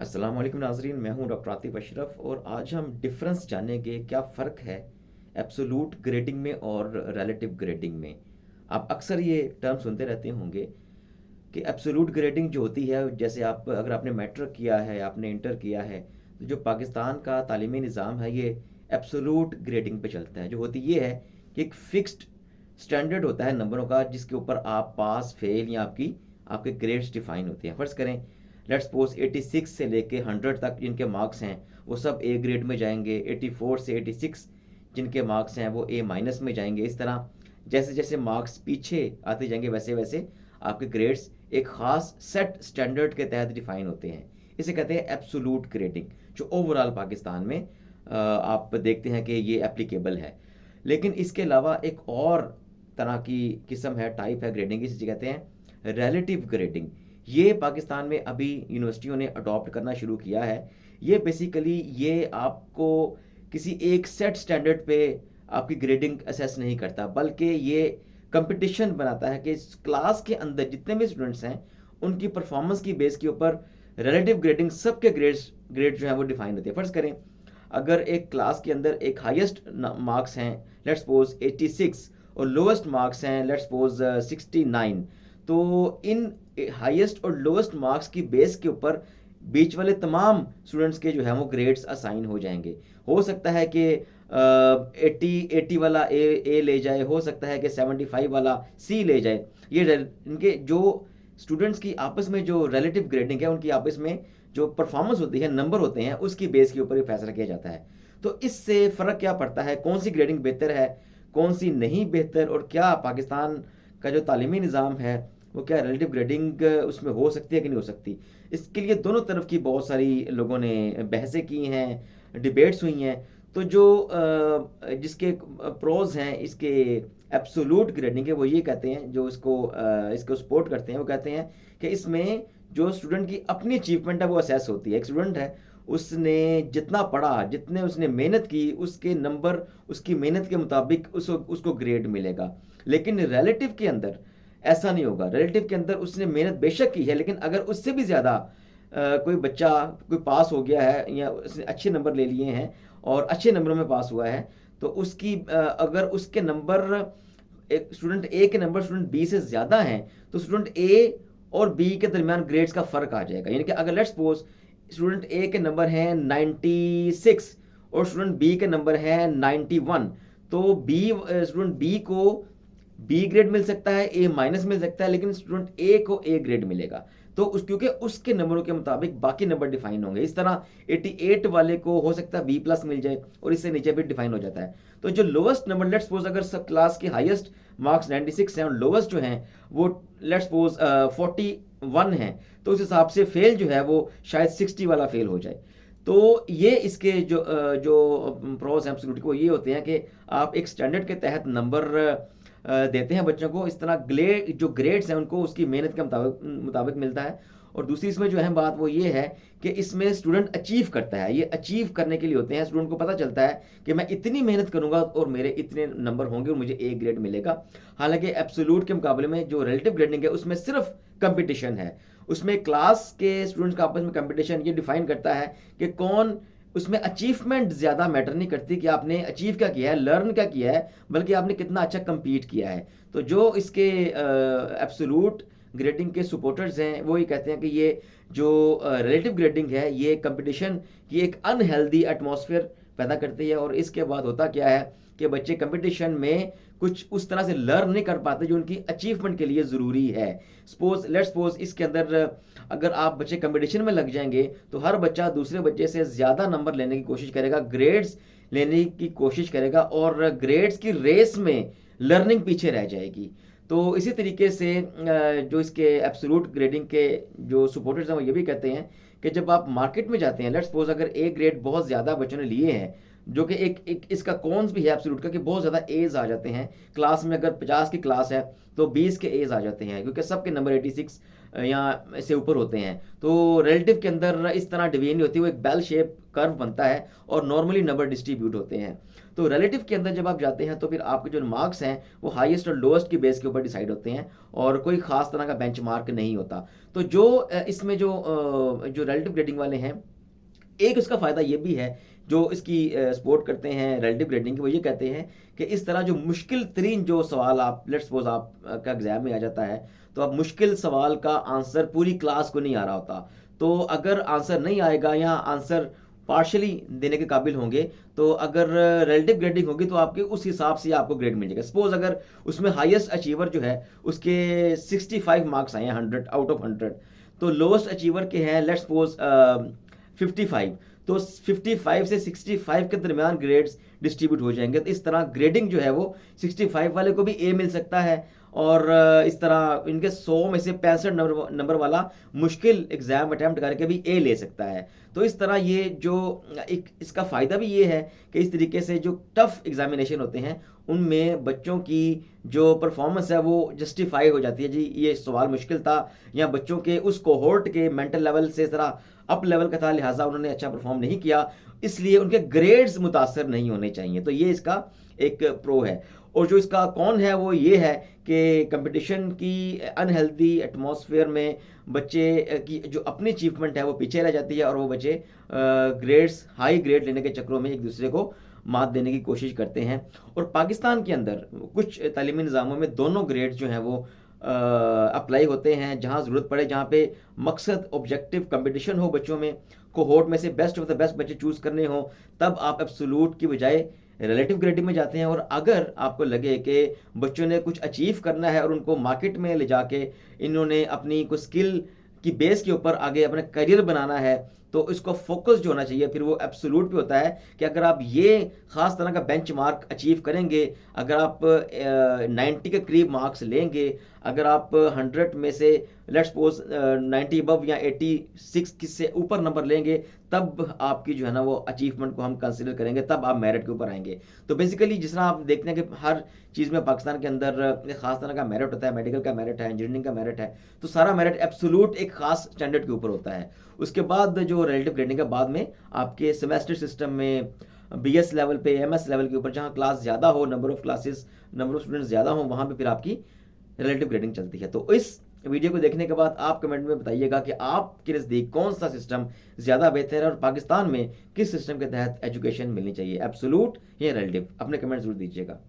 अस्सलाम वालेकुम नाजरीन, मैं हूं डॉक्टर आतिफ अशरफ और आज हम डिफरेंस जानेंगे क्या फ़र्क है एब्सोलूट ग्रेडिंग में और रिलेटिव ग्रेडिंग में। आप अक्सर ये टर्म सुनते रहते होंगे कि एब्सोलूट ग्रेडिंग जो होती है, जैसे आप अगर आपने मैट्रिक किया है, आपने इंटर किया है, तो जो पाकिस्तान का तालीमी निज़ाम है ये एब्सोलूट ग्रेडिंग पे चलता है। जो होती ये है कि एक फ़िक्स्ड स्टैंडर्ड होता है नंबरों का, जिसके ऊपर आप पास फेल या आपके ग्रेड्स डिफाइन होते हैं। फ़र्ज़ करें, लेट्स सपोज 86 से लेके 100 तक जिनके मार्क्स हैं वो सब ए ग्रेड में जाएंगे। 84 से 86 जिनके मार्क्स हैं वो ए माइनस में जाएंगे। इस तरह जैसे जैसे मार्क्स पीछे आते जाएंगे वैसे वैसे आपके ग्रेड्स एक ख़ास सेट स्टैंडर्ड के तहत डिफाइन होते हैं। इसे कहते हैं एब्सोलूट ग्रेडिंग, जो ओवरऑल पाकिस्तान में आप देखते हैं कि ये एप्लीकेबल है। लेकिन इसके अलावा एक और तरह की किस्म है, टाइप है ग्रेडिंग की, जिसे कहते हैं रिलेटिव ग्रेडिंग। ये पाकिस्तान में अभी यूनिवर्सिटियों ने अडॉप्ट करना शुरू किया है। ये बेसिकली ये आपको किसी एक सेट स्टैंडर्ड पे आपकी ग्रेडिंग असेस नहीं करता, बल्कि ये कंपटीशन बनाता है कि क्लास के अंदर जितने भी स्टूडेंट्स हैं उनकी परफॉर्मेंस की बेस के ऊपर रिलेटिव ग्रेडिंग, सबके ग्रेड जो है वो डिफाइन होती है। फर्ज करें, अगर एक क्लास के अंदर एक हाईएस्ट मार्क्स हैं लेट्स सपोज 86 और लोएस्ट मार्क्स हैं लेट्स सपोज 69, तो इन हाईएस्ट और लोएस्ट मार्क्स की बेस के ऊपर बीच वाले तमाम स्टूडेंट्स के जो है वो ग्रेड्स असाइन हो जाएंगे। हो सकता है कि 80 वाला ए ले जाए, हो सकता है कि 75 वाला सी ले जाए। ये इनके जो स्टूडेंट्स की आपस में जो रिलेटिव ग्रेडिंग है, उनकी आपस में जो परफॉर्मेंस होती है, नंबर होते हैं, उसकी बेस के ऊपर ही फैसला किया जाता है। तो इससे फ़र्क क्या पड़ता है, कौन सी ग्रेडिंग बेहतर है, कौन सी नहीं बेहतर, और क्या पाकिस्तान का जो तालीमी निज़ाम है वो क्या रिलेटिव ग्रेडिंग उसमें हो सकती है कि नहीं हो सकती। इसके लिए दोनों तरफ की बहुत सारी लोगों ने बहसें की हैं, डिबेट्स हुई हैं। तो जो जिसके प्रोज हैं इसके एब्सोलूट ग्रेडिंग है, वो ये कहते हैं, जो इसको सपोर्ट करते हैं, वो कहते हैं कि इसमें जो स्टूडेंट की अपनी अचीवमेंट है वो असेस होती है। एक स्टूडेंट है, उसने जितना पढ़ा, जितने उसने मेहनत की, उसके नंबर उसकी मेहनत के मुताबिक उसको ग्रेड मिलेगा। लेकिन रिलेटिव के अंदर ऐसा नहीं होगा। रिलेटिव के अंदर उसने मेहनत बेशक की है, लेकिन अगर उससे भी ज़्यादा कोई बच्चा कोई पास हो गया है या उसने अच्छे नंबर ले लिए हैं और अच्छे नंबरों में पास हुआ है, तो उसकी अगर उसके नंबर एक स्टूडेंट ए के नंबर स्टूडेंट बी से ज़्यादा हैं, तो स्टूडेंट ए और बी के दरमियान ग्रेड्स का फ़र्क आ जाएगा। यानी कि अगर लेट्स सपोज स्टूडेंट ए के नंबर हैं 96 और स्टूडेंट बी के नंबर हैं 91, तो स्टूडेंट बी को बी ग्रेड मिल सकता है, ए माइनस मिल सकता है, लेकिन स्टूडेंट ए को ए ग्रेड मिलेगा। तो क्योंकि उसके नंबरों के मुताबिक बाकी नंबर डिफाइन होंगे। इस तरह 88 वाले को हो सकता है बी प्लस मिल जाए और इससे नीचे भी डिफाइन हो जाता है। तो जो लोवेस्ट नंबर, लेट्स सपोज अगर सब क्लास के हाईएस्ट मार्क्स 96 हैं और लोवेस्ट जो हैं वो लेट्स सपोज 41 हैं, तो उस हिसाब से फेल जो है वो शायद 60 वाला फेल हो जाए। तो ये इसके जो प्रोस हैं एब्सोल्यूट के, वो ये होते हैं कि आप एक स्टैंडर्ड के तहत नंबर देते हैं बच्चों को। इस तरह जो ग्रेड्स हैं उनको उसकी मेहनत के मुताबिक मिलता है। और दूसरी इसमें जो अहम बात वो ये है कि इसमें स्टूडेंट अचीव करता है। ये अचीव करने के लिए होते हैं, स्टूडेंट को पता चलता है कि मैं इतनी मेहनत करूंगा और मेरे इतने नंबर होंगे और मुझे ए ग्रेड मिलेगा। हालांकि एब्सोल्यूट के मुकाबले में जो रिलेटिव ग्रेडिंग है उसमें सिर्फ कंपटीशन है। उसमें क्लास के स्टूडेंट्स का आपस में कंपटीशन ये डिफाइन करता है कि कौन, उसमें अचीवमेंट ज़्यादा मैटर नहीं करती कि आपने अचीव क्या किया है, लर्न क्या किया है, बल्कि आपने कितना अच्छा compete किया है। तो जो इसके एब्सोलूट ग्रेडिंग के सपोर्टर्स हैं वो ये कहते हैं कि ये जो रिलेटिव ग्रेडिंग है ये कंपटीशन की एक अनहेल्दी एटमॉस्फेयर पैदा करती है। और इसके बाद होता क्या है कि बच्चे कंपटीशन में कुछ उस तरह से लर्न नहीं कर पाते जो उनकी अचीवमेंट के लिए ज़रूरी है। लेट्स सपोज इसके अंदर अगर आप बच्चे कंपटीशन में लग जाएंगे तो हर बच्चा दूसरे बच्चे से ज़्यादा नंबर लेने की कोशिश करेगा, ग्रेड्स लेने की कोशिश करेगा, और ग्रेड्स की रेस में लर्निंग पीछे रह जाएगी। तो इसी तरीके से जो इसके एब्सोल्यूट ग्रेडिंग के जो सपोर्टर्स हैं वो ये भी कहते हैं कि जब आप मार्केट में जाते हैं, लेट्स सपोज अगर ए ग्रेड बहुत ज़्यादा बच्चों ने लिए हैं, जो कि एक इसका कॉन्स भी है एब्सोल्यूट का कि बहुत ज़्यादा एज आ जाते हैं क्लास में। अगर 50 की क्लास है तो 20 के एज आ जाते हैं, क्योंकि सबके नंबर 86 या इससे ऊपर होते हैं। तो रिलेटिव के अंदर इस तरह डिवीजन नहीं होती, वो एक बेल शेप कर्व बनता है और नॉर्मली नंबर डिस्ट्रीब्यूट होते हैं। तो रिलेटिव के अंदर जब आप जाते हैं तो फिर आपके जो मार्क्स हैं वो हाईएस्ट और लोएस्ट की बेस के ऊपर डिसाइड होते हैं और कोई खास तरह का बेंचमार्क नहीं होता। तो जो इसमें जो रिलेटिव ग्रेडिंग वाले हैं, एक उसका फ़ायदा ये भी है, जो इसकी सपोर्ट करते हैं रिलेटिव ग्रेडिंग की, वो ये कहते हैं कि इस तरह जो मुश्किल तरीन जो सवाल आप लेट्स सपोज आप का एग्जाम में आ जाता है, तो अब मुश्किल सवाल का आंसर पूरी क्लास को नहीं आ रहा होता, तो अगर आंसर नहीं आएगा या आंसर पार्शली देने के काबिल होंगे, तो अगर रिलेटिव ग्रेडिंग होगी तो आपके उस हिसाब से आपको ग्रेड मिल जाएगा। सपोज अगर उसमें हाईएस्ट अचीवर जो है उसके 65 मार्क्स आए हैं 100 आउट ऑफ 100, तो लोएस्ट अचीवर के हैं लेट्स सपोज 55, तो 55 से 65 के दरमियान ग्रेड्स डिस्ट्रीब्यूट हो जाएंगे। तो इस तरह ग्रेडिंग जो है वो 65 वाले को भी ए मिल सकता है और इस तरह इनके 100 में से 65 नंबर वाला मुश्किल एग्जाम अटैम्प्ट करके भी ए ले सकता है। तो इस तरह ये जो एक इसका फ़ायदा भी ये है कि इस तरीके से जो टफ एग्जामिनेशन होते हैं उनमें बच्चों की जो परफॉर्मेंस है वो जस्टिफाई हो जाती है, जी ये सवाल मुश्किल था या बच्चों के उस कोहोर्ट के मेंटल लेवल से ज़रा अप लेवल का था, लिहाजा उन्होंने अच्छा परफॉर्म नहीं किया, इसलिए उनके ग्रेड्स मुतासर नहीं होने चाहिए। तो ये इसका एक प्रो है। और जो इसका कौन है वो ये है कि कंपटीशन की अनहेल्दी एटमॉस्फेयर में बच्चे की जो अपनी अचीवमेंट है वो पीछे रह जाती है और वो बच्चे ग्रेड्स हाई ग्रेड लेने के चक्करों में एक दूसरे को मात देने की कोशिश करते हैं। और पाकिस्तान के अंदर कुछ तालीमी निज़ामों में दोनों ग्रेड जो हैं वो अप्लाई होते हैं, जहाँ ज़रूरत पड़े, जहाँ पे मकसद ऑब्जेक्टिव कंपटीशन हो बच्चों में, कोहोर्ट में से बेस्ट ऑफ द बेस्ट बच्चे चूज़ करने हो, तब आप एब्सोल्यूट की बजाय रिलेटिव ग्रेडिंग में जाते हैं। और अगर आपको लगे कि बच्चों ने कुछ अचीव करना है और उनको मार्केट में ले जाके इन्होंने अपनी कुछ स्किल की बेस के ऊपर आगे अपना करियर बनाना है, तो इसको फोकस जो होना चाहिए फिर वो एब्सोल्यूट पे होता है कि अगर आप ये ख़ास तरह का बेंचमार्क अचीव करेंगे, अगर आप 90 के करीब मार्क्स लेंगे, अगर आप 100 में से लेट्स सपोज 90 अबव या 86 से ऊपर नंबर लेंगे, तब आपकी जो है ना वो अचीवमेंट को हम कंसिडर करेंगे, तब आप मेरिट के ऊपर आएंगे। तो बेसिकली जिस तरह आप देखते हैं कि हर चीज़ में पाकिस्तान के अंदर एक ख़ास तरह का मेरिट होता है, मेडिकल का मेरिट है, इंजीनियरिंग का मेरिट है, तो सारा मेरिट एब्सोल्यूट एक ख़ास स्टैंडर्ड के ऊपर होता है। उसके बाद जो रिलेटिव ग्रेडिंग है बाद में आपके सेमेस्टर सिस्टम में बीएस लेवल पे, एमएस लेवल के ऊपर जहाँ क्लास ज़्यादा हो, number of classes, number of students ज़्यादा हो, वहाँ पे फिर आपकी रिलेटिव ग्रेडिंग चलती है। तो इस वीडियो को देखने के बाद आप कमेंट में बताइएगा कि आपके नज़दीक कौन सा सिस्टम ज़्यादा बेहतर है और पाकिस्तान में किस सिस्टम के तहत एजुकेशन मिलनी चाहिए, एब्सोल्यूट या रिलेटिव। अपने कमेंट जरूर दीजिएगा।